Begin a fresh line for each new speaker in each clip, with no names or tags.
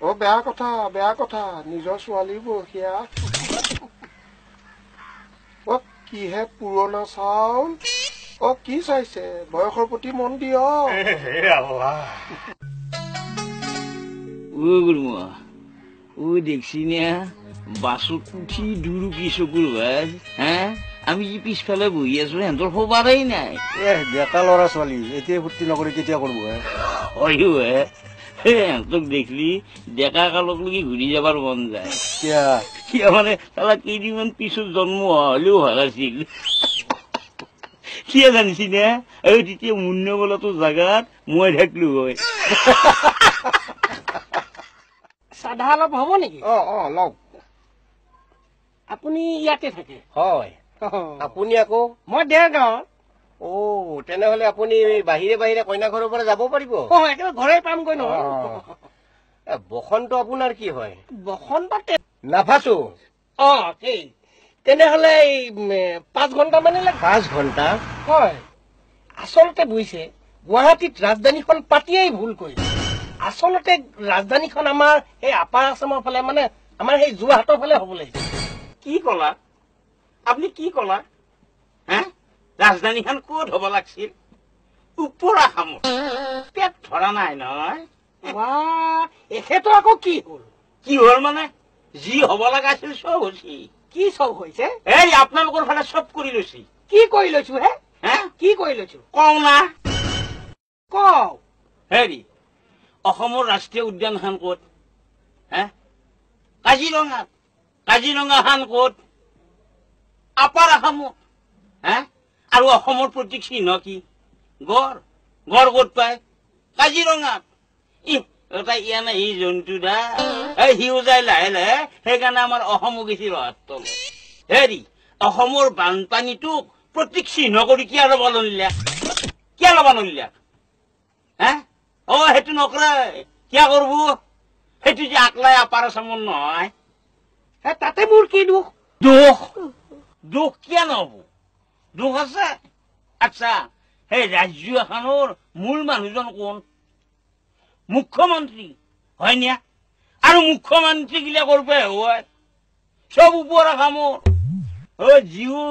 অ বেয়া কথা নিজৰ ছোৱালী বৰখীয়া অ কিহে পুৰণা চাউল অ কি চাইছে বয়সৰ প্ৰতি মন দিয়ক
হে আল্লাহ
ও গুৰুমা ও দেখছি না বাছত উঠি দুৰু কি চকুৰ ভাই হা আমি যে পিছফালে বহি আছো সিহঁতৰ খবৰেই নাই
ডেকা ল'ৰা ছোৱালী এতিয়া ফূৰ্তি নকৰি কেতিয়া কৰিব
হয়ো সিহঁতক দেখলি ডেকা কালক লগি ঘূৰি যাবাৰ মন যায় কিয় মানে তালা কেইদিনমান পিছত জন্ম হলেও ভাল আছিল কিয় জানিছি না তেতিয়া মুন্য বোলাটো জাগাত মই থাকলো হয়
চাধা অলপ হ'ব নেকি
লওক
আপুনি ইয়াতে থাকে
হয় আপুনি আকৌ
মই দেৰগাঁৱত
অ তেনেহলে আপুনি বাহিৰে বাহিৰে কইনা ঘৰৰ পৰা যাব পাৰিব
একেবাৰে ঘৰে পামগৈ নহয়
বসন্ত আপোনাৰ কি হয়
বসন্ত
নাফাচো
ঠিক তেনেহলে 5 ঘণ্টা মানে
5 ঘণ্টা
হয় আচলতে বুজিছে গুৱাহাটীত ৰাজধানীখন পাতিয়েই ভুল কৰিছে আচলতে ৰাজধানীখন আমাৰ সেই আপাৰ আসামৰ ফালে মানে আমাৰ সেই যোৰহাটৰ ফালে হ'ব লাগিছে
কি কলা আপুনি কি কলা ৰাজধানীখন ক'ত হ'ব লাগিছিল ওপৰ আসামত পেট ধৰা নাই নহয়
এখেতো আকৌ কি হ'ল
মানে যি হ'ব লগা আছিল চব হৈছে
কি চব হৈছে
এই আপোনালোকৰ ফালে চব কৰি লৈছি
কি কৰি লৈছো কি কৰি লৈছো
কওঁ না
কওঁ
হেৰি অসমৰ ৰাষ্ট্ৰীয় উদ্যানখন ক'ত কাজিৰঙাখন ক'ত আপাৰ আসামত আৰু অসমৰ প্ৰতীক চিহ্ন কি গড় ক'ত পায় কাজিৰঙাত ইয়া নাই সি জন্তু দা সিও যায় লাহে লাহে সেইকাৰণে আমাৰ অসমো গেছি ৰহাত তল হেৰি অসমৰ বানপানীটোক প্ৰতীক চিহ্ন কৰি কিয় ল'ব নলিয়া সেইটো নকৰে কিয় কৰব সেইটো যে আকলাই আপাৰ আসামৰ নহয়
তাতে মোৰ কি
দুখ কিয় নহব দুখ আছে আচ্ছা সেই ৰাজ্য এখনৰ মূল মানুহজন কোন মুখ্যমন্ত্ৰী হয় নে আৰু মুখ্যমন্ত্ৰী গিলা কৰিব হয় সব ওপৰ আসামৰ যিও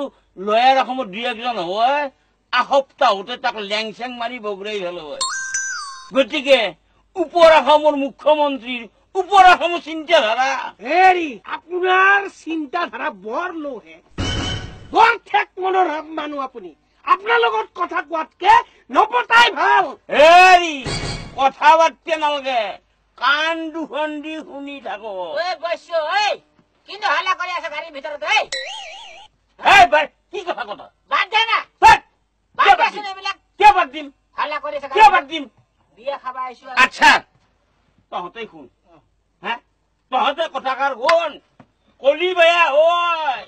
লয়াৰ আসামত 2-1জন হয় এসপ্তাহতে তাক লেং চেং মাৰি বগৰাই ভাল হয় গতিকে ওপৰ আসামৰ মুখ্যমন্ত্ৰীৰ ওপৰ আসামৰ চিন্তাধাৰা
হেৰি আপোনাৰ চিন্তাধাৰা বৰ লোহে বৰ ঠেক মনৰ মানুহ আপুনি আপোনাৰ লগত কথা কোৱাতকে নপতাই ভাল
হেৰি কথা বাৰ্তা নালাগে কাণ দুখন দি শুনি থাকো
কিন্তু হাল্লা কৰি আছে গাড়ীৰ ভিতৰত
কি কথা
বাদ দে না
কিয় বাদ দিম
হাল্লা কৰি আছে
কিয় বাদ দিম
বিয়া খাব আহিছো
আচ্ছা তহঁতে শুন তহঁতে কথাকাৰ শুন কলি বেয়া হয়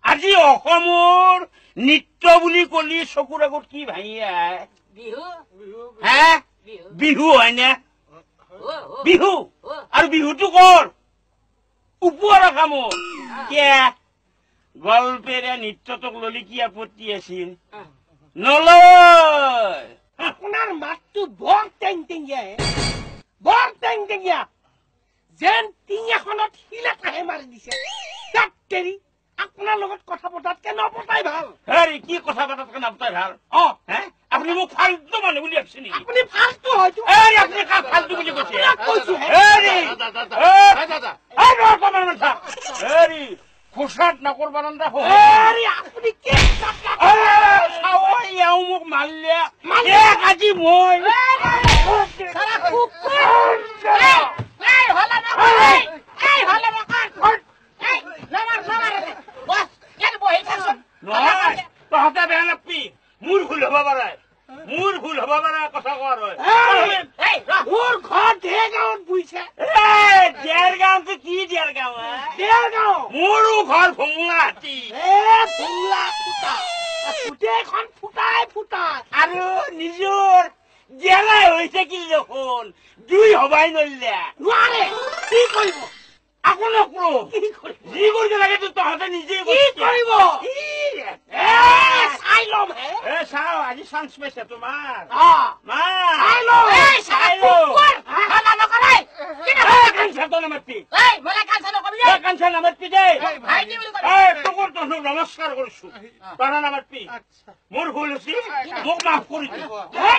আজি অসমৰ নৃত্য বুলি কলি চকুৰ আগত কি ভাঙি আহে বিহু হয় নে বিহু আৰু বিহুটো কৰ ওপৰ আসামৰ গল্পেৰে নৃত্যটোক ললি কি আপত্তি আছিল নলয়
আপোনাৰ মাতটো বৰ টেংটেঙীয়া যেন টিঙাখনত শিলেটাহে মাৰি দিছে আপোনাৰ লগত কথা পতাতকে নপতাই ভাল
হেৰি কি কথা পতাতকে নপতাই ভাল আপুনি মোক ফাল্টু মানুহ বুলি ভাবছে নেকি
আপুনি ফাল্টু হয়তো
আপুনি ফাল্টু বুলি কৈছে হেৰি খোচাত নকৰবা নান্দা
আপুনি
মোক মাৰিলে আজি মই তহঁতে বেয়া নাপি মোৰ ভুল হব পাৰে কথা কোৱাৰ হয়
মোৰ ঘৰ দেৰগাঁৱত বুজিছে
দেৰগাঁৱটো কি দেৰগাঁও মোৰো ঘৰ ভুঙলাহাটী
গোটেইখন ফুটাই
আৰু নিজৰ জেলাই হৈ থাকিল দেখোন 2 হবাই নোৱাৰে
কি কৰিব
আকৌ নকৰো যি কৰিব লাগে তহঁতে নিজে
কি কৰিব চাই ল'ম
চাও আজি চান্স পাইছে তোমাৰ
চাই ল'ম
কৈছো প্ৰণাম নামাতবি মোৰ ভুল হৈছে মোক মাফ কৰি দে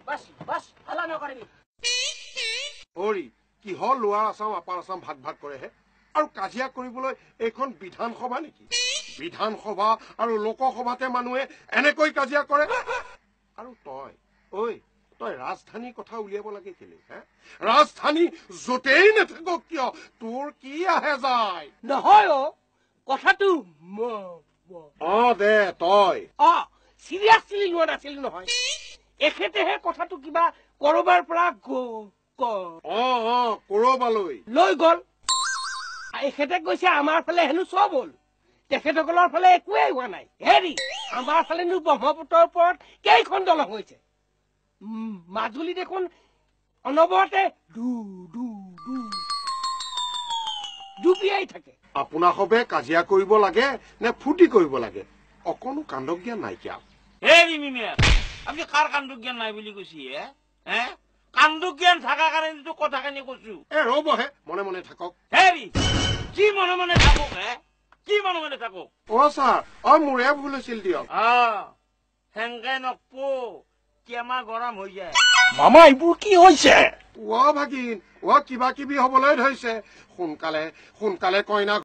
বাস বাস হালা নকৰিবি
হৰি কিহৰ লোৱাৰ আছাম আপাৰ আছাম ভাগ ভাগ কৰেহে আৰু কাজিয়া কৰিবলৈ এইখন বিধানসভা নেকি বিধানসভা আৰু লোকসভাতে মানুহে এনেকৈ কাজিয়া কৰে আৰু তই ৰাজধানীৰ কথা উলিয়াব লাগে কেলে ৰাজধানী য'তেই নাথাকক কিয় তোৰ কি আহে যায়
নহয় কথাটো
দে তই
চিৰিয়াছলি লোৱা নাছিল নহয় এখেতেহে কথাটো কিবা কৰবাৰ পৰা
কৰবালৈ
লৈ গল এখেতে কৈছে আমাৰ ফালে হেনো চব হ'ল তেখেতসকলৰ ফালে একোৱেই হোৱা নাই হেৰি আমাৰ ফালেনো ব্ৰহ্মপুত্ৰৰ ওপৰত কেইখন দলং হৈছে মাজুলী দেখোন অনবৰতে ডুবিয়াই থাকে
আপোনাৰ সবে কাজিয়া কৰিব লাগে নে ফূৰ্তি কৰিব লাগে অকণো কাণ্ড জ্ঞান নাইকিয়া
হেৰি মিমিয়া আপুনি কাৰ কাণ্ড জ্ঞান নাই বুলি কৈছে হে কাণ্ড জ্ঞান থকা কাৰণেতো কথাখিনি কৈছো
ৰবহে মনে মনে থাকক
হেৰি কি মনে মনে থাকক কি মনে মনে থাকক
ছাৰ মোৰে ভুল হৈছিল দিয়ক
হেংগাই নকপো কেমা গৰম হৈ যায়
মামা এইবোৰ কি হৈছে
ভাগিন কিবা কিবি হবলৈ ধৰিছে সোনকালে কইনা